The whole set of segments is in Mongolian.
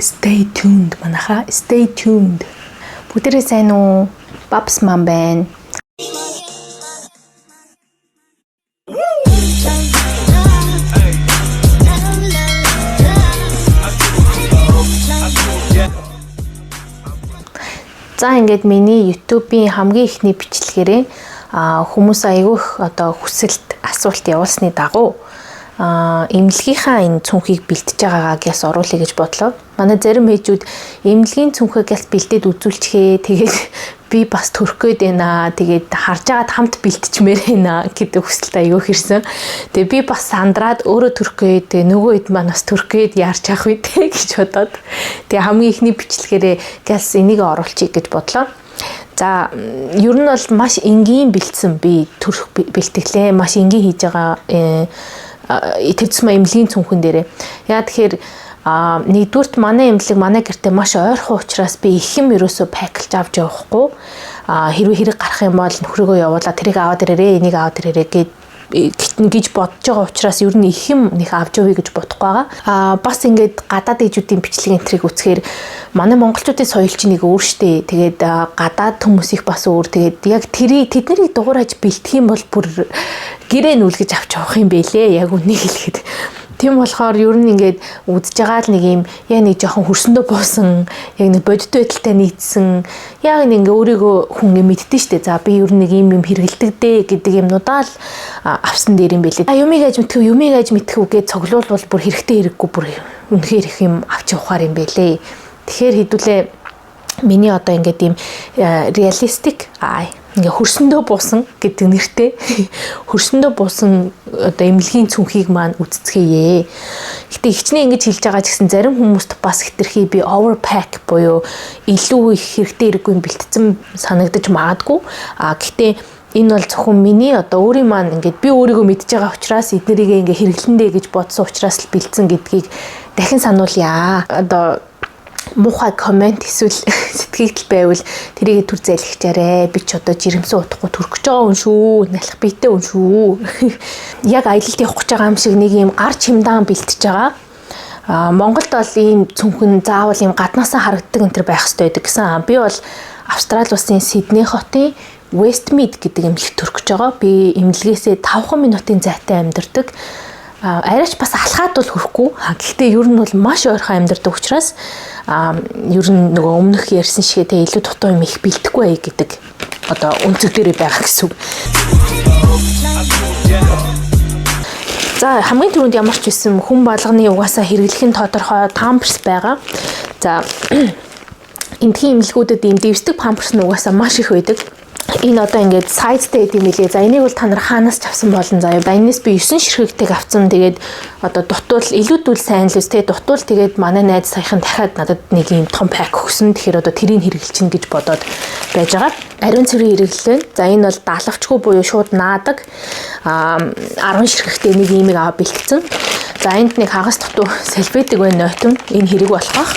Stay tuned манайха. Stay tuned. Бүгдээрээ сайн уу? Babs мам байна. За ингээд миний YouTube-ийн хамгийн ихний бичлэгээрээ хүмүүс аягүйх одоо хүсэлт асуулт явуулсны дагуу эмнэлгийнхаа энэ цүнхийг бэлтэж байгаагаа гяс оруулъя гэж бодлоо. Манай зарим ээжүүд эмнэлгийн цүнхээ гяс бэлдээд үзүүлчихээ. Тэгээд би бас төрөх гээд байна. Тэгээд харж агаад хамт бэлтчмээр байна гэдэг хүсэлт аягүйх ирсэн. Тэгээд би бас сандраад өөрөө төрөх гээд нөгөө хэд маань бас төрөх гээд яарч явах үедээ гэж бодоод. Тэгээд хамгийн ихний бичлэгээрээ гяс энийг оруулчихъя гэж бодлоо. За ер нь бол маш энгийн бэлдсэн би төрөх бэлтгэлээ маш энгийн хийж байгаа итэвчмэ эмнэлгийн цүнхэн дээрээ. Яа тэгэхээр нэгдүгürt манай эмнэлэг манай гэртээ маш ойрхон учраас би их юм ерөөсөө паклж авч явахгүй. Хэрэг гарах юм бол нөхрөөгөө явуулаад тэрийг аваад ирээрээ, энийг аваад ирээрээ гэж бодож байгаа учраас ер нь их юм нэг авч явъя гэж бодохгүй байгаа. Бас ингээд гадаад ээжүүдийн бичлэг энтрийг үзэхээр манай монголчуудын соёл чинь нэг өөр штэ. Тэгээд гадаад хүмүүс их бас өөр. Тэгээд яг тэднийг дугуйраж бэлтэх юм бол бүр гэрээ нүлгэж авч явах юм бэлээ. Яг үнийг хэлэхэд. Тийм болохоор ер нь ингээд үдж байгаа л нэг юм яг нэг жоохон хөрсөндөө буусан, яг нэг бодит байдалтай нийцсэн, яг нэг ингээ өөрийгөө хүн мэддэн штэ. За би ер нь нэг юм хэрэгэлдэг дээ гэдэг юмнуудаа л авсан дээр юм бэлээ. Юмыг аж мэдэх үгээд цоглуулбал бүр хэрэгтэй хэрэггүй бүр үнэхээр их юм авч явахаар юм бэлээ. Тэгэхээр хэдүүлээ миний одоо ингээд юм реалистик ингээ хөрсөндөө буусан гэдэг нэртэй хөрсөндөө буусан одоо эмнэлгийн цүнхийг маань үздцгээе. Гэтэ хичнээн ингэж хэлж байгаа ч гэсэн зарим хүмүүст бас хэтэрхий би overpack буюу илүү их хэрэгтэй хэрэггүй бэлтгэсэн санагдаж магадгүй. Гэтэ энэ бол зөвхөн миний одоо өөрийн маань ингээд би өөрийгөө мэдж байгаа учраас эднэрийг ингээ хэрэглэндэ гэж бодсон учраас л бэлдсэн гэдгийг дахин сануулъя. Одоо муухай комент эсвэл сэтгэгдэл байвал тэрийг түр зайлгчаарэ. Би ч одоо жирэмсэн утахгүй төрөх гэж байгаа хүн шүү. Налах биетэй хүн шүү. Яг аялалд явах гэж байгаа юм шиг нэг юм гар чимдаан бэлтэж байгаа. Монголд бол ийм цүнхэн заавал ийм гаднаасаа харагддаг энэ төр байх хэрэгтэй байдаг гэсэн. Би бол Австрали улсын Сидней хотын Westmead гэдэг эмнэлэгт төрөх гэж байгаа. Би эмнэлгээсээ 5 минутын зайтай амьдардаг. Арайч бас алхаад бол хүрэхгүй. Гэхдээ ер нь бол маш ойрхон амьдардаг учраас ер нь нөгөө өмнөх ярьсан шигээ илүү дутуу юм их бэлдэхгүй гэдэг одоо өнцөг дээрээ байгаа гэсэн үг. За хамгийн түрүүнд ямар ч байсан хүн болгоны угаасаа хэрэглэх нь тодорхой памперс байгаа. За эндхийн эмнэлгүүдэд ийм дэвсдэг памперс нь угаасаа маш их байдаг. Энэ одоо ингээд сайзтай гэдэм билээ. За энийг бол та нар хаанаас ч авсан болон заяа. Энэс би 9 ширхэгтэйг авсан. Тэгээд одоо дутуул илүүдүүл сайн л үстэй дутуул тэгээд манай найз саяхан дахиад надад нэг юм том пак өгсөн. Тэгэхээр одоо тэрийг хэрэглэчин гэж бодоод байж байгаа. Ариун цэврийн хэрэглээ. За энэ бол даалгавчгүй буюу шууд наадаг 10 ширхэгтэй нэг имийг аваад бэлтгэсэн. За энд нэг хагас дутуу салфетик байна нойтон. Энэ хэрэг болох бах.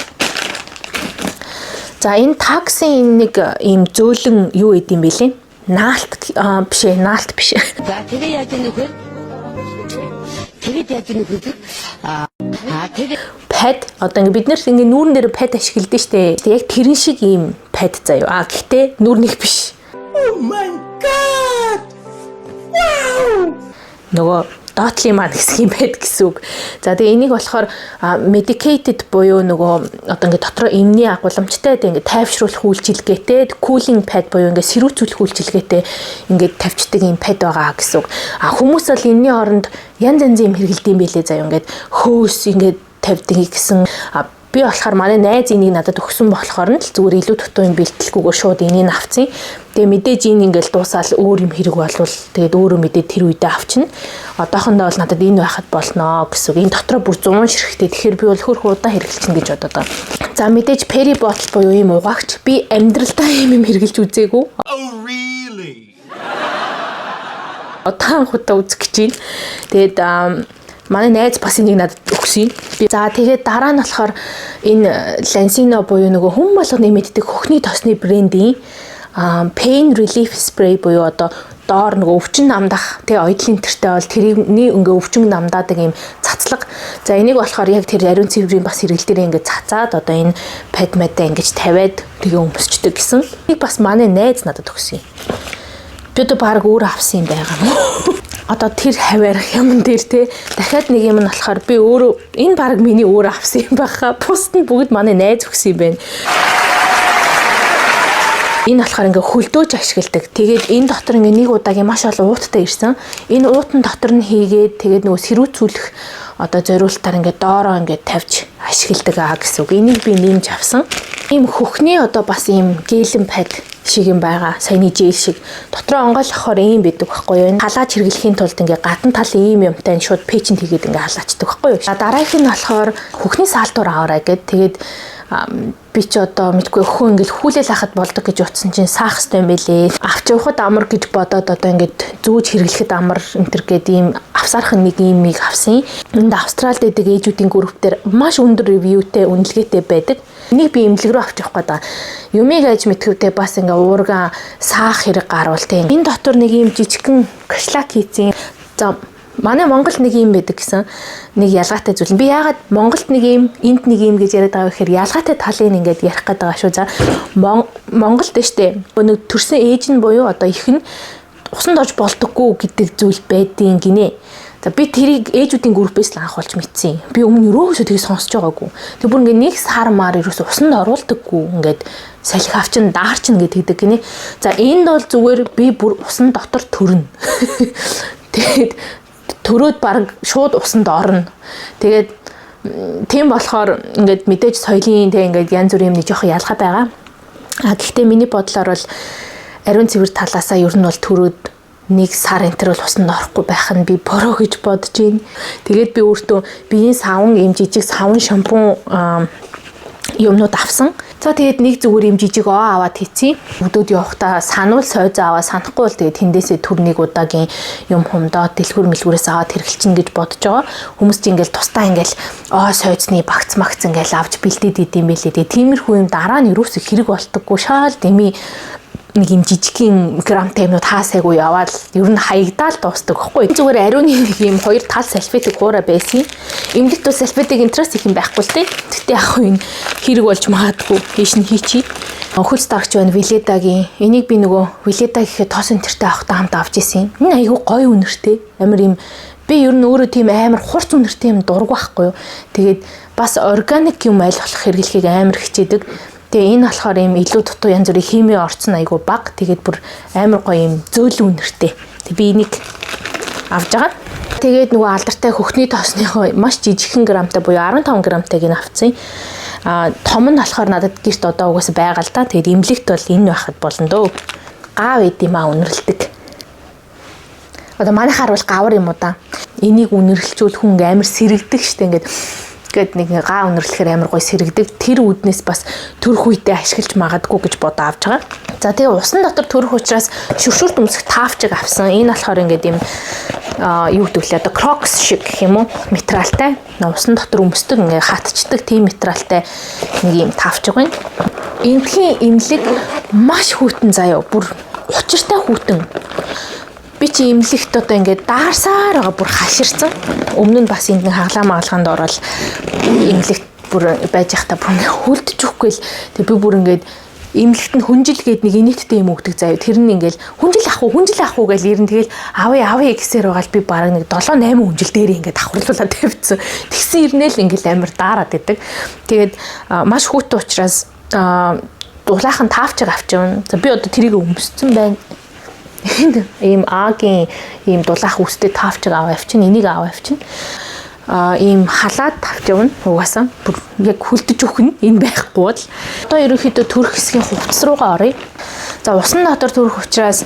За энэ таксын нэг ийм зөөлөн юу гэдэм бэлээ? Наалт биш ээ, наалт биш. За тэгээ яаж нөхөр? Тэгээд яаж нөхөр? Тэгээд пад одоо ингээ бид нэр ингээ нүүрэн дээр пад ашигладаг штэ. Яг тэрэн шиг ийм пад заяа. Гэхдээ нүүр нэг биш. Oh my god. Wow. Нөгөө доотлын маань хэсэг юм байд гэсэн үг. За тэгээ энийг болохоор medicated буюу нөгөө одоо ингээ дотроо эмний агуулмжтай ингээ тайвшруулах үйлчилгээтэй cooling pad буюу ингээ сэрүүцүүлэх үйлчилгээтэй ингээ тавьчдаг юм пад байгаа гэсэн үг. Хүмүүс бол энэний оронд янз янзын юм хэрэгэлдэм байлээ заяа ингээ хөөс ингээ тавьдаг гэсэн. Би болохоор манай найз энийг надад өгсөн болохоор нь л зүгээр илүү дутуу юм бэлтэлгүйгээр шууд энийг авцیں۔ Тэгээ мэдээж энэ ингээл дуусаал өөр юм хэрэг болвол тэгээд өөрөө мэдээд тэр үедээ авчна. Одоохондоо бол надад энэ байхад болно гэсэн. Энэ дотроо бүр 100 ширхтэй. Тэгэхээр би бол хөрх удаа хэрэглэчихнэ гэж бодоод байгаа. За мэдээж peri bottle буюу ийм угаагч би амьдралдаа ийм юм хэрэглэж үзээгүй. Oh really? Отаан худаа үзэх гэж байна. Тэгээд манай найз бас энийг надад өгсөн. За тэгээд дараа нь болохоор энэ Lancino буюу нөгөө хүн болгоны мэддэг хөхний тосны брендийн pain relief spray буюу одоо доор нөгөө өвчин намдах тий оёдлын тэртэй бол тэрний ингээ өвчин намдаадаг юм цацлага. За энийг болохоор яг тэр ариун цэврийн бас хэрэгэл дээр ингээ цацаад одоо энэ падмадаа ингэж тавиад тэгээ өмсчдөг гэсэн. Нэг бас манай найз надад өгсөн юм. Би одоо баг өөр авсан юм байгаа юм. Одоо тэр хаваарах юм дээр те дахиад нэг юм нь болохоор би өөрөө энэ баг миний өөр авсан юм байхаа. Бусд нь бүгд манай найз өгсөн юм байна. Энэ болохоор ингээ хөлдөөж ашигладаг. Тэгээд энэ дотор ингээ нэг удаагийн маш олон ууттай ирсэн. Энэ уутан дотор нь хийгээд тэгээд нөгөө сэрүүцүүлэх одоо зориултаар ингээ доороо ингээ тавьж ашигладаг гэсэн үг. Энийг би нэмж авсан. Ийм хөхний одоо бас ийм гээлэн пад шиг юм байгаа. Саяны жээл шиг. Дотроо онгойлгохоор ийм байдаг байхгүй юу? Халааж хэрэглэхийн тулд ингээ гадна талын ийм юмтай шууд пэйчэнд хийгээд ингээ халаачдаг байхгүй юу? Дараагийнх нь болохоор хөхний саалтуур аваарай гэд тэгээд би ч одоо мэдгүй өхөө ингээл хүлээл хахад болдог гэж утсан чинь саах хэрэгтэй юм байлээ. Авч явахад амар гэж бодоод одоо ингээд зүүж хэрэглэхэд амар энтер гээд ийм авсаархан нэг иймийг авсан. Энд Австралид байдаг ээжүүдийн группээр маш өндөр ревьютэй үнэлгээтэй байдаг. Энийг би имлэг рүү авч явах гэдэг. Юмыг аж мэдхүүтэй бас ингээ уургаан саах хэрэг гарвал тийм. Энэ дотор нэг ийм жижигхэн кашлак хийцэн. За манай Монголд нэг юм байдаг гэсэн нэг ялгаатай зүйл. Би яагаад Монголд нэг юм, энд нэг юм гэж яриад байгаа гэхээр ялгаатай талыг ингээд ярих гээд байгаа шүү. За Монголд дэжтэй нэг төрсэн ээж нь буюу одоо их нь усанд орж болдоггүй гэдэг зүйл байдیں۔ Гинэ. За би тэрийг ээжүүдийн группээс л анх болж мэдсэн. Би өмнө ерөөсөө тийг сонсож байгаагүй. Тэг бүр ингээд нэг сар маар ерөөсөө усанд оруулдаггүй. Ингээд салхи авчин даарчин гэдэг гинэ. За энд бол зүгээр би бүр усан дотор төрнө. Тэгээд төрөөд баг шууд усанд орно. Тэгээд тийм болохоор ингээд мэдээж соёлын тэг ингээд янз бүрийн юм нэг жоох ялгаа байгаа. Гэхдээ миний бодлоор бол ариун цэвэр талаасаа ер нь бол төрөөд нэг сар энтер бол усанд орохгүй байх нь би бороо гэж бодож байна. Тэгээд би өөртөө биеийн савн юм жижиг савн шампунь юмнууд авсан. За тэгээд нэг зүгээр юм жижиг аваад хийцیں۔ Өдөөд явахдаа сануул сойзоо аваа санахгүй бол тэгээд тэндээсээ төрнийг удаагийн юм хумдаад дэлгүр мэлгүрээс аваад хэрэглэчин гэж бодож байгаа. Хүмүүс ч ингээл тусдаа ингээл сойзны багц магц ингээл авч бэлдээд идэм байлээ. Тэгээд тиймэрхүү юм дараа нь юусоо хэрэг болтоггүй шаал дэмий нэг юм жижигхэн грамтай юмнууд хаасайгүй яваад ер нь хаягдаал дуустдаг байхгүй. Зүгээр ариуны нэг юм хоёр тал салфетик хуура байсан. Эмгэлт бол салфетик интерес их юм байхгүй л тий. Тэгтээ яг энэ хэрэг болж магадгүй хийш нь хийчий. Хөлс дарагч байна Виледагийн. Энийг би нөгөө Виледа гэхэд тос энтертэй авахтаа хамт авч ирсэн. Энэ айгүй гоё үнэртэй. Амар юм би ер нь өөрөө тийм амар хурц үнэртэй юм дургу байхгүй юу. Тэгээд бас органик юм аль болох хэрэглэхийг амар хичээдэг. Тэгээ энэ болохоор юм илүү дутуу янз бүрийн хими орцсон айгу баг. Тэгээд бүр амар гоё юм зөөлөн үнэртэй. Тэг би энийг авч байгаа. Тэгээд нөгөө алдартай хөхний тоосныхоо маш жижигхэн грамтай буюу 15 грамтайг нь авцсан. Том нь болохоор надад гэрт одоо угаасаа байгаа л да. Тэгээд имлэгт бол энэ байхад болно дөө. Гав идэм үнэрлдэг. Одоо манайхаар бол гавар юм уу да. Энийг үнэрлжүүл хүн амар сэрэгдэг штэ ингээд гээд нэг гаа өнөрлөхөр амар гой сэрэгдэг. Тэр үднээс бас төрөх үедээ ашиглаж магадгүй гэж бодоо авч байгаа. За тэгээ усан дотор төрөх учраас шүршүрт өмсөх таавчиг авсан. Энэ болохоор ингээд юм юу гэдэг лээ одоо крокс шиг гэх юм уу материалтай. Усан дотор өмсдөг ингээд хатчдаг тийм материалтай нэг юм таавчиг байна. Эндхийн имлэг маш хүйтэн заяа. Бүр учиртай хүйтэн. Би чи имлэгт одоо ингээд даарсаар байгаа бүр хаширсан. Өмнө нь бас энд нэг хаглаа магалгаанд ороод имлэгт бүр байж захта бүр ингээд хөлдөж өгөхгүй л. Тэг би бүр ингээд имлэгт нь хүнжил гээд нэг инээдтэй юм өгдөг заяа. Тэр нь ингээд хүнжил ах уу гэж ирэн тэгэл авъя гэсээр байгаа л би бараг нэг 7-8 хүнжил дээр ингээд давхарлуулаад тавьчихсан. Тэгсэн ирнээл ингээд амар даарад идэг. Тэгээд маш хүүтэн учраас дулаахан таавчиг авчихсан. За би одоо тэрийг өмссөн байна. Ийм агийн ийм дулаах үстэй таавчиг аваа явчин энийг аваа явчин ийм халаад тавьж явна угаасаа бүр яг хөлдөж өгнө энэ байхгүй бол одоо ерөнхийдөө төрөх хэсгийн хувцас руугаа оръё. За усан дотор төрөх учраас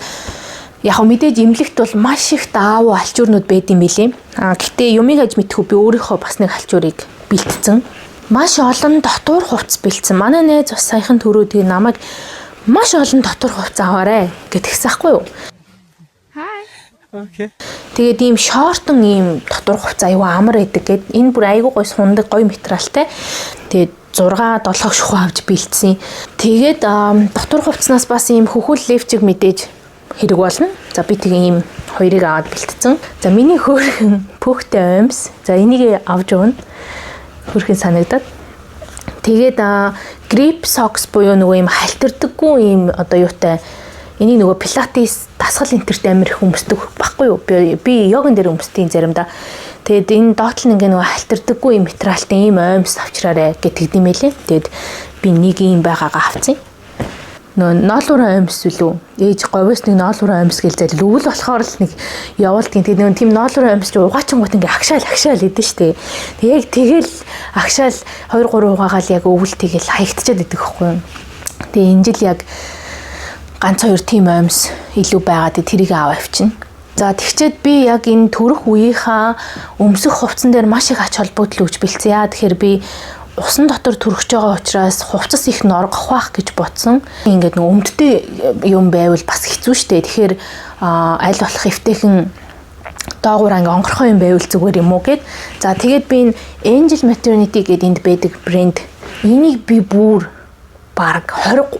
яг мэдээж имлэгт бол маш их даавуу алчуурнууд байдсан билээ. Гэхдээ юмыг аж мэдхгүй би өөрийнхөө бас нэг алчуурыг бэлтцэн. Маш олон дотор хувцас бэлтсэн. Манай найз бас саяхан төрөөдгийг намайг маш олон дотор хувцас аваарэ гэдгийгсэн байхгүй юу? Окей. Тэгээд ийм шортон ийм дотор хувцас аюу амар байдаг гэд энэ бүр айгуу гой сундаг гоё материалтай. Тэгээд 6-7 шухуу авч бэлдсэн. Тэгээд дотор хувцснаас бас ийм хөхүүл левчиг мэдээж хэрэг болно. За би тэгээ ийм хоёрыг аваад бэлтцэн. За миний хөөрхөн пөхтэй оймс. За энийг авч явна. Хөөрхөн санагдаад. Тэгээд grip socks буюу нөгөө ийм халтардаггүй ийм одоо юутай энийг нөгөө пилатес дасгал энтерт амир их өмсдөг баггүй юу? Би йоган дээр өмсдөг заримдаа. Тэгээд энэ доотлол ингээ нөгөө халтардаггүй ийм материалтай ийм оймс авчраарэ гэтгдэм байлээ. Тэгээд би нэг ийм байгаагаа авцсан. Нөө ноолуурын оймс үлээ. Ээж говьос нэг ноолуурын оймс гэл зал өвөл болохоор л нэг явуулдаг. Тэгээд нөгөө тийм ноолуурын оймс чи угаачингууд ингээ агшаал идэв штэ. Тэг яг тэгэл агшаал 2 3 угаагаал яг өвөл тэгэл хаягдчиад идэг хэвгүй. Тэгээ энэ жил яг ганц 2 тийм оймс илүү байгаад тэрийг аваа авчина. За тэгчээд би яг энэ төрөх үеийнхаа өмсөх хувцсан дээр маш их ач холбогдол өгч бэлдсэн. Яа тэгэхээр би усан дотор төрөж байгаа учраас хувцас их норгох байх гэж бодсон. Ингээд нэг өмдтэй юм байвал бас хэцүү шттэ. Тэгэхээр аль болох эвтэйхэн доогуур ингээ онгорхоо юм байвал зүгээр юм уу гэд. За тэгээд би энэ Angel Maternity гэдэг энд байдаг брэнд. Энийг би бүр баг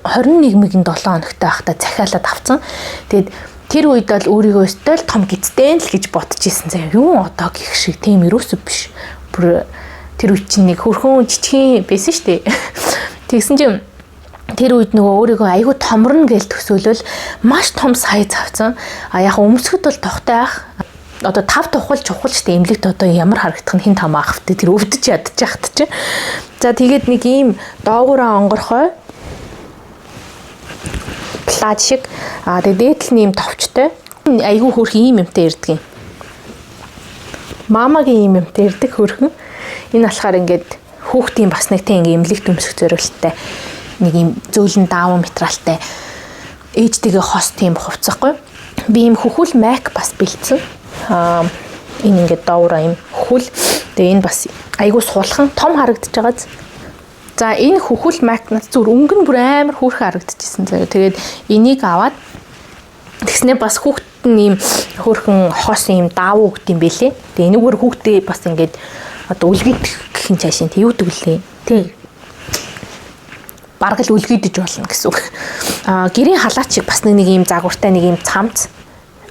21-ийн 7 хоногтой байхдаа захиалаад авсан. Тэгээд тэр үед бол өөрийгөө өстой л том гизтэй л гэж бодчихсон. За юу одоо гих шиг тийм ерөөсөө биш. Бүр тэр үед чинь нэг хөрхөн жижигхэн байсан шүү дээ. Тэгсэн чинь тэр үед нөгөө өөрийгөө айгүй томорно гэж төсөөлөл маш том сайз авсан. Яг өмсөхөд бол тогтой ах. Одоо 5 тухал чухал шүү дээ. Эмнэлэгт одоо ямар харагдах нь хин том аах вэ? Тэр өвдөж ядчих чи. За тэгээд нэг ийм доогуураа онгорхой плад шиг тэгээд дээдл нь ийм товчтой. Айгүй хөрх ийм юмтай ирдэг юм. Мамагийн ийм юмтай ирдэг хөрхөн. Энэ болохоор ингээд хүүхдийн бас нэг тийм эмнэлэгт өмсөх зорилттой нэг юм зөөлөн даавуу материалтай ээжтэйгээ хос тийм хувцсахгүй. Би ийм хөхүүл майк бас бэлдсэн. Энэ ингээд доороо ийм хөхүүл. Тэгээ энэ бас айгүй суулхан том харагдаж байгаа. За энэ хөхүүл майк над зүр өнгө нь бүр амар хөөрхөн харагдчихсэн заяа. Тэгээд энийг аваад тэгснээ бас хүүхдэд нь ийм хөөрхөн хос ийм даавуу өгд юм бэлээ. Тэгээ энэгээр хүүхдээ бас ингээд одоо үлгийд гэхин цаашин юудаг лээ. Тэг. Бараг л үлгийдэж болно гэсэн үг. Гэрийн халаач шиг бас нэг ийм загвартай нэг ийм цамц.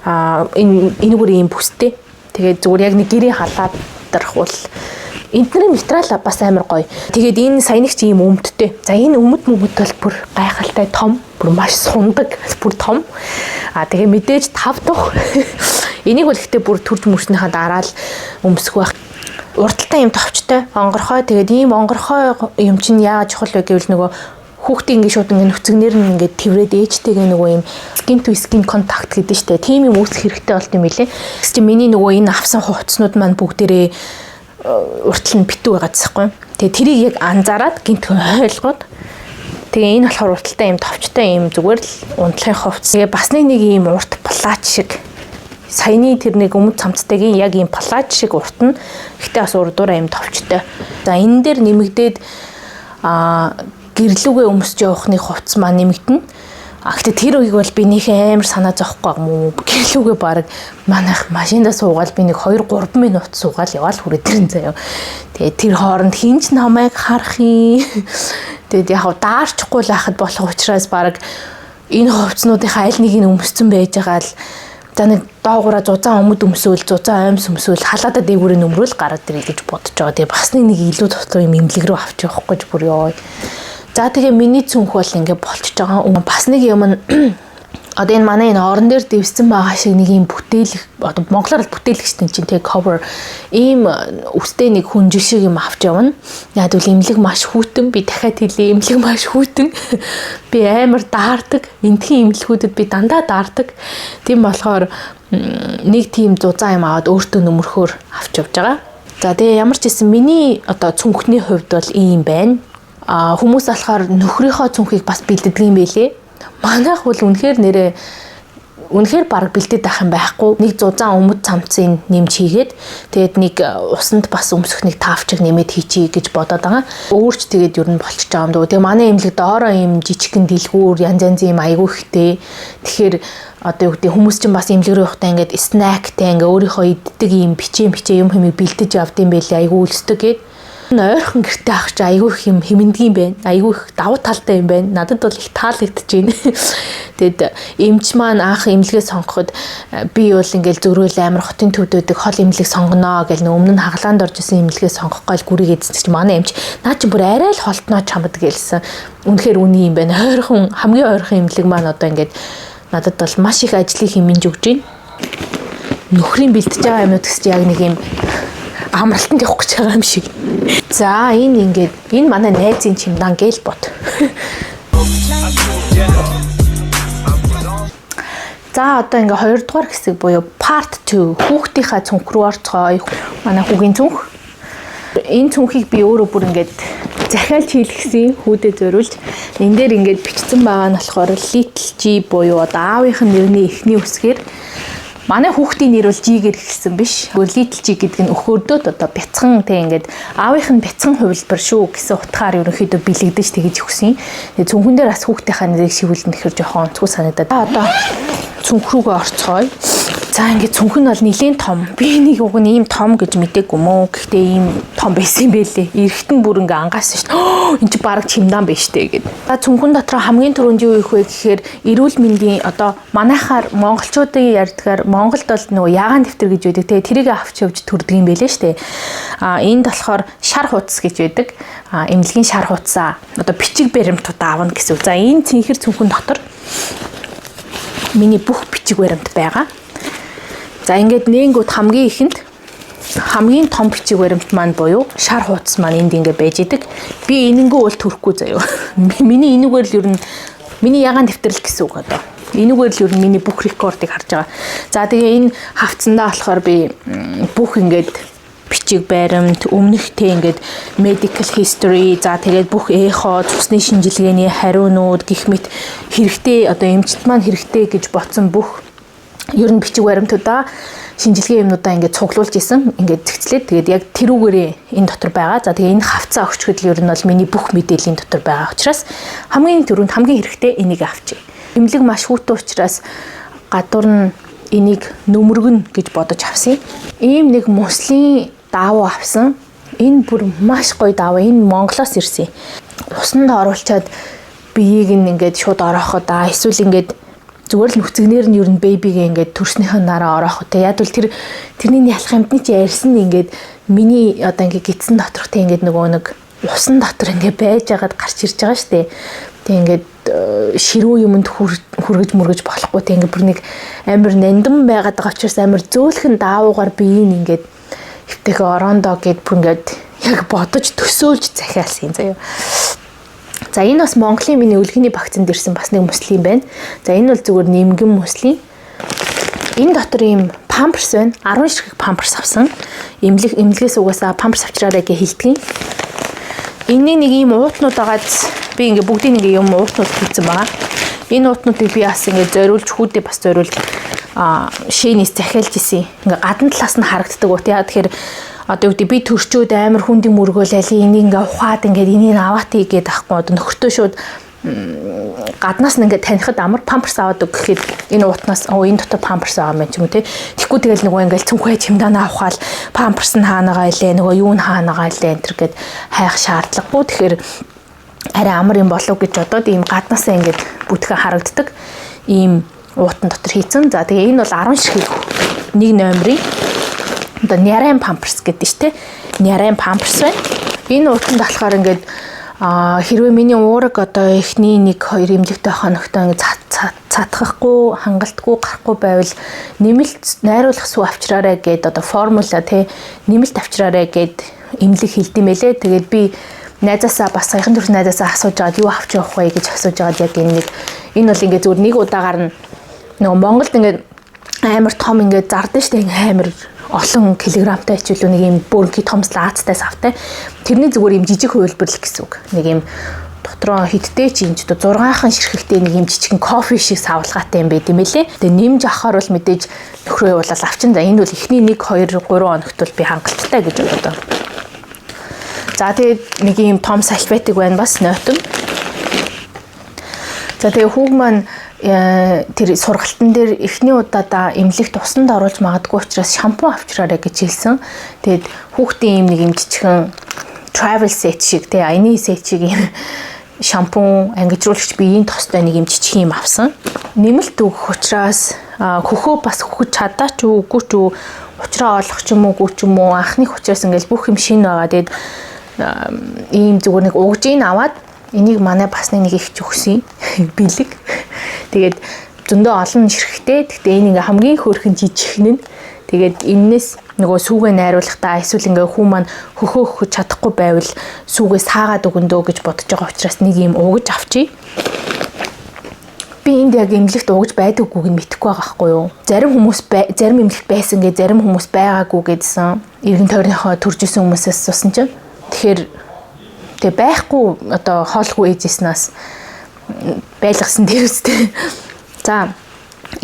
Энэгээр ийм бүстэй. Тэгээд зүгээр яг нэг гэрийн халаад дарахвал энтний материал бас амар гоё. Тэгээд энэ саянагч ийм өмдтэй. За энэ өмд бол бүр гайхалтай том, бүр маш сундаг, бүр том. Тэгээ мэдээж 5 дух. Энийг бол ихтэй бүр төрж мөрснийхаа дараа л өмсөх байх. Урталтай юм товчтой, онгорхой. Тэгээд ийм онгорхой юм чинь яаж чухал вэ гэвэл нөгөө хүүхдийн ингэ шууд ингэ нүцгнэр нь ингэ тэрвэд ээжтэйгээ нөгөө юм skin to skin contact гэдэг нь штэ. Тийм юм үүсэх хэрэгтэй болт юм билэ. Гэвч миний нөгөө энэ авсан хувцснууд маань бүгдээрээ уртал нь битүү байгаа гэсэхгүй. Тэгээ тэрийг яг анзаараад гинт ойлгоод тэгээ энэ болохоор урталтай юм товчтой юм зүгээр л унтлахын хувцс. Тэгээ бас нэг ийм урт плач шиг саяны тэр нэг өмд цамцтайгийн яг ийм плач шиг урт нь ихтэй бас урдуураа юм товчтой. За энэ дээр нэмэгдээд гэрлүүгээ өмсөж явахны хувцс маань нэмэгдэнэ. Гэхдээ тэр үеиг бол би нөх амар санаа зовхгүй юм. Гэрлүүгээ баг манайх машиндаа суугаад би нэг 2-3 минут суугаад яваал хүрээдэрэн заяа. Тэгээ тэр хооронд хинч намайг харах юм. Тэгээд яг даарчихгүй л байхад болох учраас баг энэ хувцснуудынхаа аль нэгийг өмссөн байж байгаа л за нэг доогуура зузаан өмд өмсөөл, зузаан оймс өмсөөл халаадаа дээгүүрээ нөмрөөл гараад ирэл гэж бодож байгаа. Тэгээ бас нэг илүү тутлаг юм эмнэлэг рүү авч явах гэж бүр ёо. За тэгээ миний цүнх бол ингэ болчихж байгаа. Бас нэг юм нь одоо энэ манай энэ орон дээр дэвссэн байгаа шиг нэг юм бүтээл одоо монголоор л бүтээлэгчтэй чинь тэг cover ийм үстэй нэг хүнжил шиг юм авч явна. Яг үл эмнэлэг маш хүйтэн би дахиад хэлээ эмнэлэг маш хүйтэн. Би амар даардаг. Энтхийн эмнэлгүүдэд би дандаа даардаг. Тийм болохоор нэг тийм зузаан юм аваад өөртөө нөмөрхөөр авч явж байгаа. За тэгээ ямар ч гэсэн миний одоо цүнхний хувьд бол ийм байна. Хүмүүс болохоор нөхрийнхөө цүнхийг бас бэлддэг юм байлээ. Манайх бол үнэхээр баг бэлдээд байх юм байхгүй. Нэг зузаан өмд цамцын нэмж хийгээд тэгээд нэг усанд бас өмсөх нэг таавчиг нэмээд хийчихье гэж бодоод байгаа. Өөрч тэгээд ер нь болчихж байгаа юм дөө. Тэгээ манай эмнэлэг доороо юм жижигхэн дэлгүүр янз юм айгүй ихтэй. Тэгэхээр одоо юу гэдэг хүмүүс чинь бас эмнэлэг рүү явахдаа ингээд снактай ингээ өөрийнхөө иддэг юм бичээ юм хэмиг бэлдэж явд юм байлээ айгүй үлсдэг гээд нь ойрхон гэрте авах чи айгүй их юм хэмэндгийн байна. Айгүй их давуу талтай юм байна. Надад бол их таалагдж байна. Тэгэд эмч маань анх эмнэлгээ сонгоход би бол ингээл зөрөөл амар хотын төвдөдөг хол эмнэлэг сонгоно гэл өмнө нь хаглаанд орж исэн эмнэлгээ сонгохгүй л гүрийг эзэлж манай эмч наа чи бүр арай л холтноо чамд гэлсэн. Үнэхээр үний юм байна. Хамгийн ойрхон эмнэлэг маань одоо ингээд надад бол маш их ажлыг хэмнэж өгч байна. Нөхрийн бэлтэж байгаа юмнууд гэсэн яг нэг юм амралтанд явах гэж байгаа юм шиг. За энэ манай найзын чимдан гээл бод. За одоо ингээ 2 дугаар хэсэг буюу part 2 хүүхдийнхаа цүнх рүү орцгоё. Манай хүүгийн цүнх. Энэ цүнхийг би өөрөө бүр ингээд захиалж хийлгэсэн хүүдээ зориулж энэ дээр ингээд бичсэн байгаа нь болохоор Little G буюу одоо аавынх нь нэрний эхний үсгээр манай хүүхдийн нэр бол G-гээр хэлсэн биш. Little G гэдэг нь өхөөрдөөд одоо бяцхан тэг ингээд аавынх нь бяцхан хувилбар шүү гэсэн утгаар ерөнхийдөө бэлэгдэж тэгэж өгсөн. Тэгээ цүнхэн дээр бас хүүхдийнхаа нэрийг шивүүлнэ гэхээр жоохон онцгой санагдаад. Одоо цүнх рүүгээ орцгоё. За ингээд цүнх нь бол нэлээд том. Би нэг уг нь ийм том гэж мэдээгүй мөө. Гэхдээ ийм том байсан юм байлээ. Эрэхтэн бүр ингээ ангаасан шүү дээ. Энд чи бараг чимдан байж тээ гэдэг. За цүнхэн дотор хамгийн түрүүнд юу их вэ гэхээр эрүүл мэндийн одоо манайхаар монголчуудын ярьдгаар Монголд бол нөгөө ягаан дэвтэр гэж байдаг. Тэгээ тэрийг авч явж төрдөг юм байлээ шүү дээ. Энд болохоор шар хуудас гэж байдаг. Эмнэлгийн шар хуудасаа одоо бичиг баримтууд аавна гэсэн. За энэ цэнхэр цүнхэн дотор миний бүх бичиг баримт байгаа. За ингээд нэнгүүд хамгийн ихэнд хамгийн том бичиг баримт маань буюу шар хуудас маань энд ингээ байж идэг. Би энэнгүү бол төрөхгүй заяа. Миний энүүгээр л ер нь миний ягаан дэвтэр л гэсэн үг одоо. Энүүгээр л ер нь миний бүх рекордыг харж байгаа. За тэгээ энэ хавцсандаа болохоор би бүх ингээд бичиг баримт, өмнөхтэй ингээд medical history, за тэгээд бүх эхо, цусны шинжилгээний хариунууд гэх мэт хэрэгтэй одоо эмчт маань хэрэгтэй гэж ботсон бүх ер нь бичиг баримтуудаа шинжилгээ юмнуудаа ингээд цуглуулж исэн. Ингээд зэгцлээд тэгээд яг тэрүүгээрээ энэ дотор байгаа. За тэгээ энэ хавцаа өгчөхөд л ер нь бол миний бүх мэдээллийн дотор байгаа учраас хамгийн түрүүнд хамгийн хэрэгтэй энийг авчи. Эмнэлэг маш хүүтэн учраас гадуур нь энийг нөмөргөн гэж бодож авсан. Ийм нэг мөслийн даавуу авсан. Энэ бүр маш гоё даавуу. Энэ Монголоос ирсэн. Усанд оруулчаад биеийг ингээд шууд орооход эсвэл ингээд зүгээр л нүцгнэр нь ер нь бэбигээ ингээд төрснийхэн дараа ороох. Тэг яг бол тэрний ялах амтны чи ярьсан ингээд миний одоо ингээд гидсэн доторх тэг ингээд нөгөө нэг усан дотор ингээд байж агаад гарч ирж байгаа штэ. Тэг ингээд ширүү юмд хүргэж мөргөж болохгүй. Тэг ингээд бүр нэг амар нандин байгаад байгаа учраас амар зөөлхөн даавуугаар биеийг ингээд хөвтэйг орондоо гэд бүр ингээд яг бодож төсөөлж захиалсан юм заяа. За энэ бас Монголын миний өлгөний вакцинд ирсэн бас нэг мөслийн байна. За энэ бол зүгээр нэмгэн мөслийн. Энэ дотор ийм памперс байна. 10 ширхэг памперс авсан. Эмнэлгээс угаасаа памперс авчраарай гэж хэлдэг. Энэний нэг ийм уутнууд байгааз би ингээ бүгдийн нэг юм уутнууд хийсэн байгаа. Энэ уутнуудыг би бас ингээ зориулж хүүдээ бас зориулж шээнээс захиалж исэн. Ингээ гадна талаас нь харагддаг уу. Тэгэхээр одоо үгүй би төрчөөд амар хүндийн мөргөөл али энийг ингээ ухаад ингээ энийг аваад игээд ахгүй одоо нөхөртөө шууд гаднаас нь ингээ танихад амар памперс аваад өг гэхэд энэ уутнаас энэ дотор памперс байгаа юм ч юм уу те. Тэгэхгүй тэгэл нөгөө ингээл цүнхээ чимдаанаа авахаал памперс нь хаанагаа илээ нөгөө юу нь хаанагаа илээ энэ төр гэд хайх шаардлагагүй. Тэгэхээр арай амар юм болов гэж бодоод ийм гаднаасаа ингээ бүтгэн харагддаг ийм уутан дотор хийцэн. За тэгээ энэ бол 10 ширхэг нэг номерын одоо нярайн памперс гэдэг шүү дээ. Нярайн памперс байна. Энэ уутанд болохоор ингээд хэрвээ миний уураг одоо эхний 1-2 эмнэлэгтэй хоногтой ингээд цатгахгүй, хангалтгүй гарахгүй байвал нэмэлт найруулах сүв авчраарай гэд одоо формула тий нэмэлт авчраарай гэд эмнэлэг хэлдэм байлээ. Тэгээд би найзаасаа бас саяхан төрс найзаасаа асууж байгаад юу авч явах вэ гэж асууж байгаад яг энэ бол ингээд зүгээр нэг удаагаар нь нөгөө Монголд ингээд амар том ингээд зардаг шүү дээ. Амар олон килограмтай хичээлүү нэг юм бүрэнхий том слаацтай савтай. Тэрний зүгээр юм жижиг хувилбар л гэсэн үг. Нэг юм дотроо хиттэй чи энэ 6хан ширхэгтэй нэг юм жижигэн кофе шиг савлгаатай юм байт юм лээ. Тэгээ нэмж авахаар бол мэдээж нөхрөө явуулаад авчин. За энэ бол эхний 1 2 3 хоногт бол би хангалттай гэж бодоо. За тэгээд нэг юм том салфетик байна бас нойтон. За тэгээ хүүг маань тэр сургалтын дээр эхний удаадаа эмнэлэгт усанд оруулж магадгүй учраас шампунь авчраарай гэж хэлсэн. Тэгэд хүүхдийн юм нэг юм жижигхэн travel set шиг тий аяны set шиг юм шампунь ангижруулагч биеийн тостой нэг юм жижиг юм авсан. Нэмэлт өгөх учраас хөхөө бас хөхөж чадаа ч үгүй ч учраа олох ч юм уу анхных учраас ингээл бүх юм шинэ байгаа. Тэгээд ийм зүгээр нэг угжийг аваад энийг манай бас нэг ихч өгсөн бэлэг. Тэгээд зөндөө олон ширхтэй. Гэхдээ энэ ингээ хамгийн хөөрхөн жижигхэн нь. Тэгээд энэс нөгөө сүүгээ найруулахдаа эсвэл ингээ хүн маань хөхөө чадахгүй байвал сүүгээ саагаад өгөндөө гэж бодож байгаа учраас нэг юм угж авчий. Би энд яг эмнэлэгт угж байдаггүйг нь мэдэхгүй байгаа байхгүй юу? Зарим эмнэлэгт байсан гэ зарим хүмүүс байгаагүй гэдсэн. Иргэн тойрныхоо төржсэн хүмүүсээс сусан чинь. Тэгэхээр тэгээ байхгүй одоо хоолгүй ээжснээс байлгасан дээрстэй. За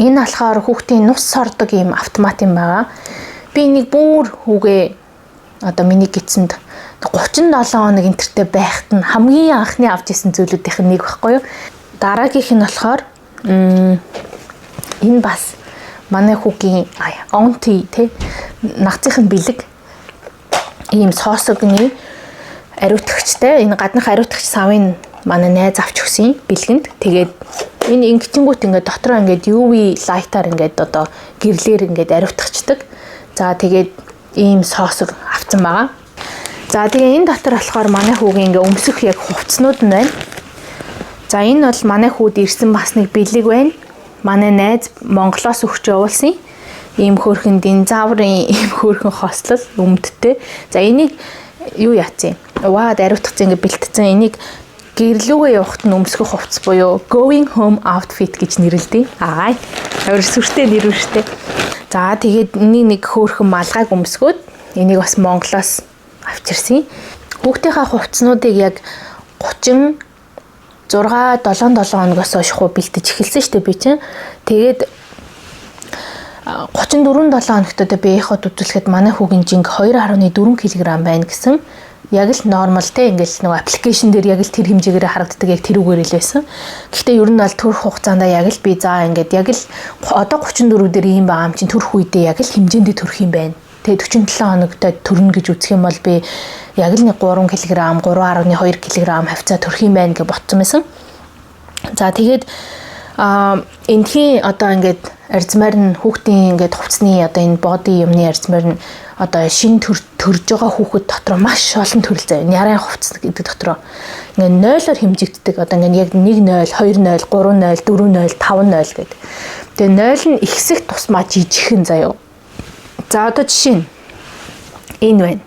энэ болохоор хүүхдийн нус сордог юм автомат юм байгаа. Би энийг бүр хүүгээ одоо миний гидсэнд 37 хоног интертэй байхад нь хамгийн анхны авч исэн зүйлүүдийнх нь нэг байхгүй юу? Дараагийнх нь болохоор энэ бас манай хүүгийн онти тий нагцын бэлэг ийм соосогны ариутгачтай энэ гаднах ариутгач савын манай найз авч өгсөн бэлгэнд. Тэгээд энэ ингэчингүүт ингээд дотроо ингээд UV лайтаар ингээд одоо гэрлэр ингээд ариутгачдаг. За тэгээд ийм соосог авсан байгаа. За тэгээ энэ дотор болохоор манай хүүгийн ингээд өмсөх яг хувцснууд нь байна. За энэ бол манай хүүд ирсэн бас нэг бэлэг байна. Манай найз Монголоос өгч явуулсан. Ийм хөөрхөн динозаврын ийм хөөрхөн хослол өмдтэй. За энийг юу яац юм? Уваад ариутгацсан ингээд бэлтцэн энийг гэрлүүгээ явахт нь өмсгөх хувцс буюу going home outfit гэж нэрлэдэг. Аа. Хоёр сүртэй нэр үүртэй. За тэгээд нэг хөөрхөн малгайг өмсгөөд энийг бас Монголоос авчирсан. Хүүхдийнхаа хувцснуудыг яг 36-7 хоногоос хойш бэлтэж эхэлсэн шүү дээ би чинь. Тэгээд 34-7 хоногт одоо биеийнхээ үзүүлэхэд манай хүүгийн жинг 2.4 кг байна гэсэн. Яг л нормал те ингээл нөгөө аппликейшн дээр яг л тэр хэмжээгээр харагддаг яг тэрүүгээр л байсан. Гэхдээ ер нь бол төрөх хугацаанд яг л би за ингээд яг л одоо 34 дээр ийм байгаа юм чинь төрөх үедээ яг л хэмжээндээ төрөх юм байна. Тэгээ 47 хоногтой төрнө гэж үзэх юм бол би яг л нэг 3 кг, 3.2 кг хавцаа төрөх юм байна гэж ботсон байсан. За тэгээд энэхийн одоо ингээд арзмаар нь хүүхдийн ингээд хувцсны одоо энэ боди юмны арзмаар нь одоо шин төрж байгаа хүүхэд дотор маш олон төрөл заяа. Нярын хувцс гэдэг дотор ингээд 0-оор хэмжигддэг. Одоо ингээд яг 1-0, 2-0, 3-0, 4-0, 5-0 гэдэг. Тэгээ 0 нь ихсэх тусмаа жижигхэн заяа. За одоо жишээ нь энэ байна.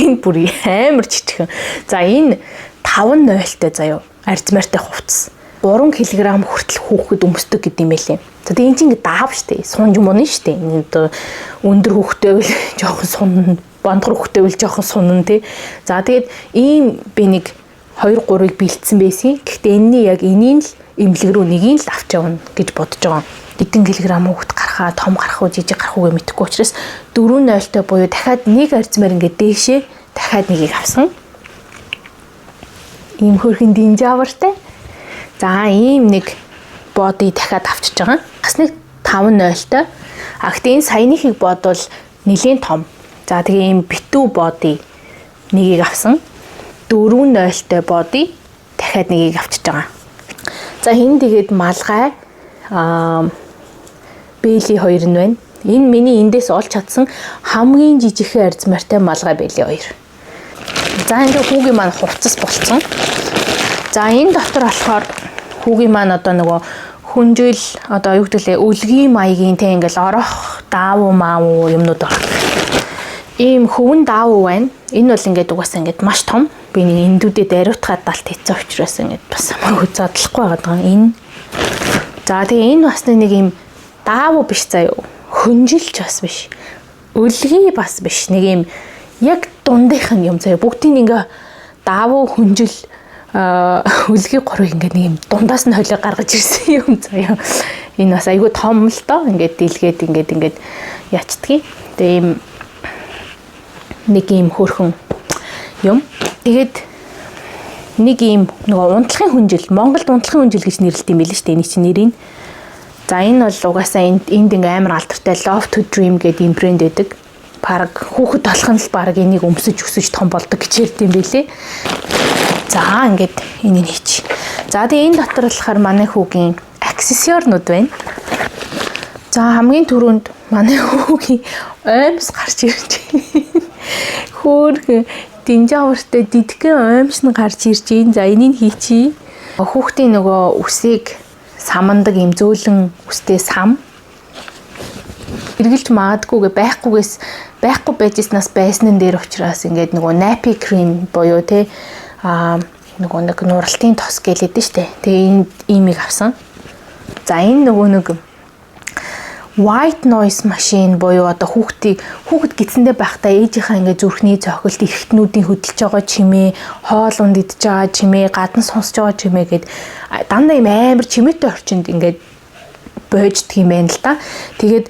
Энэ бүр амар жижигхэн. За энэ 5-0-тэй заяа. Арзмаартай хувцс. 3 кг хүртэл хүүхэд өмсдөг гэдэг юм байлээ. За тэгээ энэ чинь ингэ даав штэ. Сунж мөн штэ. Энэ одоо өндөр хүүхдээ бол жоохон сунна, бондгор хүүхдээ бол жоохон сунна тий. За тэгээд ийм би нэг 2-3-ыг бэлдсэн байсан. Гэхдээ энэний яг энийг л эмнэлэг рүү нэгийг л авч явна гэж бодож байгаа. Хэдэн килограмм хүүхэд гарахаа, том гарах уу, жижиг гарах уу мэдэхгүй учраас 4-0-той буюу дахиад нэг арзмаар ингэ дээшээ дахиад нэгийг авсан. Ийм хөрхэн динозавртай. За ийм нэг боди дахиад авчиж байгаа. Бас нэг 5-0-той. Гэхдээ энэ саяныхыг бодвол нэлийн том. За тэгээ ийм битүү боди нэгийг авсан. 4-0-той боди дахиад нэгийг авчиж байгаа. За хин тэгээд малгай бэйли 2 нь байна. Энэ миний эндээс олж чадсан хамгийн жижигхэн арзмаартай малгай бэйли 2. За энэ хүүгийн маань хувцас болцсон. За энэ дотор болохоор хүүгийн маань одоо нөгөө хүнжил одоо юу гэдэг лээ үлгийн маягийн те ингээл орох даавуу маавуу юмнууд байна. Ийм хөвөн даавуу байна. Энэ бол ингээд угаасаа ингээд маш том. Би нэг эндүүдэд ариутгаад далт хийцэн учраас ингээд бас хамаагүй задлахгүй байгаа. Энэ. За тэгээ энэ бас нэг ийм даавуу биш заяа. Хүнжилч бас биш. Үлгий бас биш. Нэг ийм яг дундынх нь юм заяа. Бүгдийг ингээ даавуу хүнжил үлгий гурыг ингээ нэг юм дундаас нь хойлоо гаргаж ирсэн юм заяа. Энэ бас айгүй том л доо. Ингээд дийлгээд ингээд ячдгийг. Тэгээ ийм нэг ийм хөөрхөн юм. Тэгээд нэг ийм нөгөө унтлахын хүнжил, Монголд унтлахын хүнжил гэж нэрлэдэг юм байл шүү дээ. Энэ чинь нэрийг. За энэ бол угаасаа энд ингээ амар алдартай Love to Dream гэдэг юм брэнд байдаг. Бараг хүүхэд болох нь л бараг энийг өмсөж өсөж том болдог гэж ярьд юм билээ. За ингээд энийг хийчих. За тэгээ энэ дотор болохоор манай хүүгийн аксессуарнууд байна. За хамгийн түрүүнд манай хүүгийн оймс гарч ирж байна. Хөөх динжавартай дидгэн оймс нь гарч ирж байна. За энийг хийчихье. Хүүхдийн нөгөө үсийг самандаг юм зөөлөн үстэй сам эргэлж магадгүйгээ байхгүй байжснаас байснын дээр учраас ингээд нөгөө nappy cream буюу те нөгөө нэг нуралтын тос гэлээд нь штэ. Тэгээ энэ имийг авсан. За энэ нөгөө нэг white noise machine буюу одоо хүүхэд гидсэндээ байхдаа ээжийнхаа ингээд зүрхний цохилт эрхтнүүдийн хөдөлж байгаа чимээ, хоол унд идж байгаа чимээ, гадна сонсож байгаа чимээ гэд дандаа юм амар чимээтэй орчинд ингээд боождөг юм байна л да. Тэгээд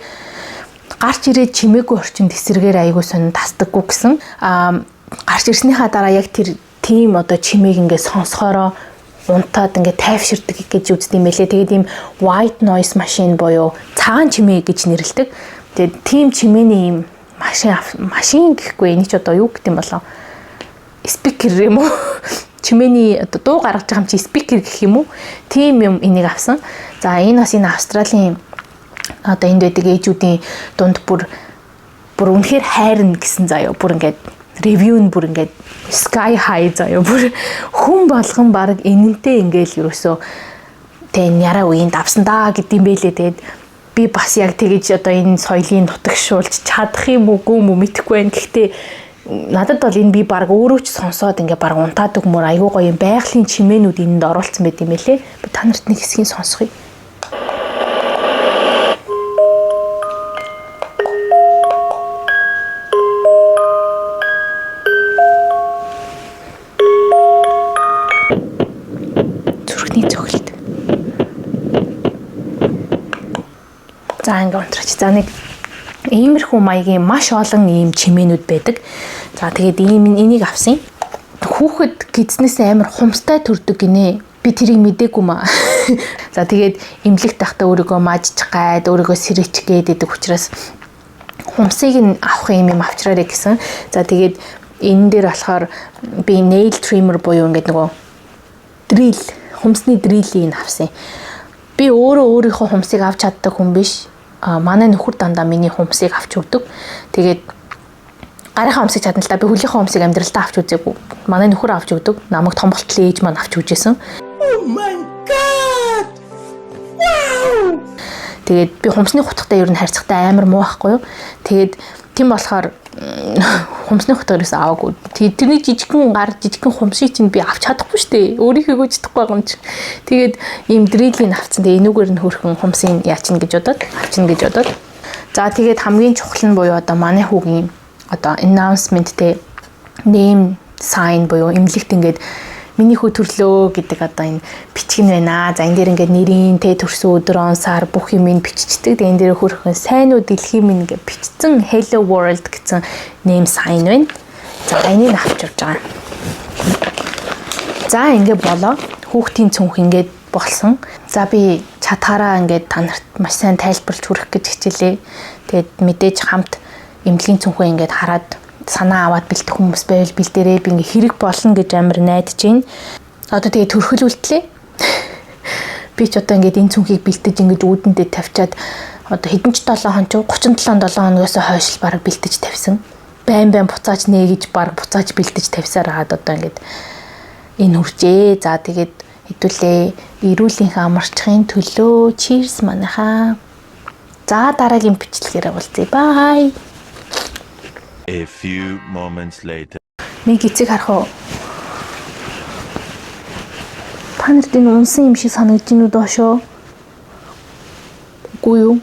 гарч ирээд чимээгүй орчинд эсрэгээр айгуу сонь тасдаггүй гэсэн. Гарч ирснийхаа дараа яг тэр тийм одоо чимээг ингээд сонсохороо унтаад ингээд тайвширдаг гэж үздэг юм байлээ. Тэгээд ийм white noise machine буюу цагаан чимээ гэж нэрлэдэг. Тэгээд тийм чимээний ийм машин гэхгүй энэ ч одоо юу гэдэг юм болоо? Speaker юм уу? Чимээний одоо дуу гаргаж байгаа юм чи speaker гэх юм уу? Тийм юм энийг авсан. За энэ бас энэ Австралийн одоо энд байдаг ээжүүдийн дунд бүр үнэхээр хайрна гэсэн заяа. Бүр ингээд ревю нь бүр ингээд sky high заяа. Бүр хүн болгон баг энэнтэй ингээл ерөөсөө тэг яраа үеинд авсан даа гэдэм байлээ. Тэгээд би бас яг тэгэж одоо энэ соёлын нутагшуулж чадах юм үгүй юм мэдэхгүй байна. Гэхдээ надад бол энэ би баг өөрөө ч сонсоод ингээ баг унтаадаг мөр айгуу гоё юм байгалийн чимээнүүд энд оруулсан байт юм байлээ. Би та нарт нэг хэсгийг сонсгоё. За ингээ унтраач. За нэг иймэрхүү маягийн маш олон ийм чимээнүүд байдаг. За тэгээд энийг авсан. Хүүхэд гидснээс амар хумстай төрдөг гинэ. Би тэрийг мэдээгүй маа. За тэгээд эмнэлэгт тахта өөрийгөө мажчих гайд, өөрийгөө сэрээч гэдэг учраас хумсыг нь авах юм авчраарэ гэсэн. За тэгээд энэ дээр болохоор би nail trimmer буюу ингээд нөгөө drill, хумсны drill-ийг авсан. Би өөрийнхөө хумсыг авч чаддаг хүн биш. Манай нөхөр дандаа миний хумсыг авч өгдөг. Тэгээд гарынхаа хумсыг чадна л да. Би хөлийнхөө хумсыг амьдралдаа авч үзээгүй. Манай нөхөр авч өгдөг. Намайг том болтол ээж маань авч өгжсэн. Oh my god! Wow! Тэгээд би хумсны хутгатай ер нь харьцахтай амар муу байхгүй юу? Тэгээд тийм болохоор хумсны хутгаас аваагүй. Тэгээд тэрний жижигхэн хумсыг чинь би авч чадахгүй шүү дээ. Өөрийнхөө чадахгүй байгаа юм чи. Тэгээд ийм дрилийг авцсан. Тэгээд энүүгээр нь хөрхөн хумсыг яачин гэж бодоод. За тэгээд хамгийн чухал нь буюу одоо манай хүүгийн одоо announcement те name sign буюу эмнэлэгт ингээд миний хүү төрлөө гэдэг одоо энэ бичгэн байна. За энэ дээр ингээд нэрийн те төрсөн өдөр он сар бүх юм ин биччихдэг. Тэгээ энэ дээр хөрхөн сайн уу дэлхийн минь ингээд бичсэн hello world гэсэн name sign байна. За энийг авч явж байгаа. За ингээд болоо. Хүүхдийн цүнх ингээд болсон. За би чадхаараа ингээд та нарт маш сайн тайлбарлаж хүргэх гэж хичээлээ. Тэгээд мэдээж хамт эмнэлгийн цүнхөө ингээд хараад санаа аваад бэлдэх хүмүүс байвал бэлдээрээ би ингээ хэрэг болно гэж амар найдаж байна. Одоо тэгээ төрхөл үлдлээ. Би ч одоо ингээд энэ цүнхийг бэлдэж ингэж үүдэндээ тавьчаад одоо хэдэн ч 7 хоног 37-7 хоногоос хойш л бараг бэлдэж тавьсан. Байн буцааж нээгэж бараг буцааж бэлдэж тавьсаар хаад одоо ингээд энэ хүрчээ. За тэгээд хэдүүлээ эрүүлэнх амарчхын төлөө cheers манайхаа. За дараагийн бичлэгээр уулзъя. Bye. A few moments later. Нэг эцэг харах уу? Та нарт энэ унсан юм шиг санагдаж байна уу доошоо? Үгүй юу?